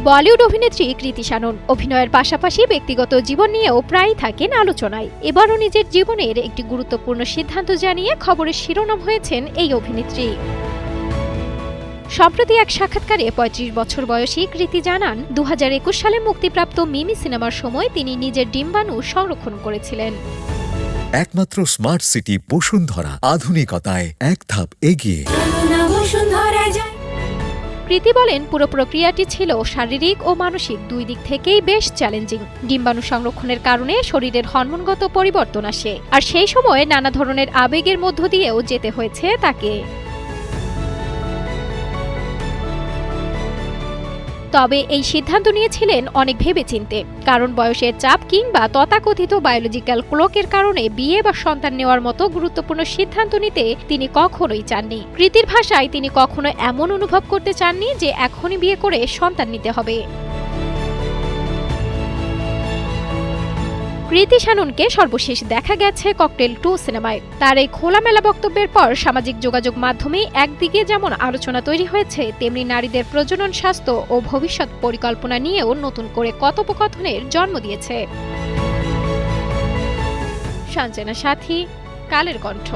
বলিউড অভিনেত্রী কৃতি শ্যানন অভিনয়ের পাশাপাশি ব্যক্তিগত জীবন নিয়েও প্রায়ই থাকেন আলোচনায়। এবারও নিজের জীবনের একটি গুরুত্বপূর্ণ সিদ্ধান্ত জানিয়ে খবরের শিরোনাম হয়েছেন এই অভিনেত্রী। সম্প্রতি এক সাক্ষাৎকারে ৩৫ বছর বয়সী কৃতি জানান, ২০২১ সালে মুক্তিপ্রাপ্ত মিমি সিনেমার সময় তিনি নিজের ডিম্বাণু সংরক্ষণ করেছিলেন। একমাত্র স্মার্ট সিটি বসুন্ধরা, আধুনিকতায় এক ধাপ এগিয়ে। কৃতি বলেন, পুরো প্রক্রিয়াটি ছিল শারীরিক ও মানসিক দুই দিক থেকেই বেশ চ্যালেঞ্জিং। ডিম্বাণু সংরক্ষণের কারণে শরীরের হরমোনগত পরিবর্তন আসে, আর সেই সময়ে নানা ধরনের আবেগের মধ্য দিয়েও যেতে হয়েছে তাকে। তবে এই সিদ্ধান্ত নিয়েছিলেন অনেক ভেবেচিন্তে, কারণ বয়সের চাপ কিংবা তথাকথিত বায়োলজিক্যাল ক্লকের কারণে বিয়ে বা সন্তান নেওয়ার মতো গুরুত্বপূর্ণ সিদ্ধান্ত নিতে তিনি কখনোই চাননি। কৃতির ভাষায়, তিনি কখনো এমন অনুভব করতে চাননি যে এখনই বিয়ে করে সন্তান নিতে হবে। কৃতি শ্যাননকে সর্বশেষ দেখা গেছে ককটেল 2 সিনেমায়। তার এই খোলামেলা বক্তব্যের পর সামাজিক যোগাযোগ মাধ্যমে একদিকে যেমন আলোচনা তৈরি হয়েছে, তেমনি নারীদের প্রজনন, স্বাস্থ্য ও ভবিষ্যৎ পরিকল্পনা নিয়েও নতুন করে কথোপকথনের জন্ম দিয়েছে। সঞ্জনা সাথী, কালের কণ্ঠ।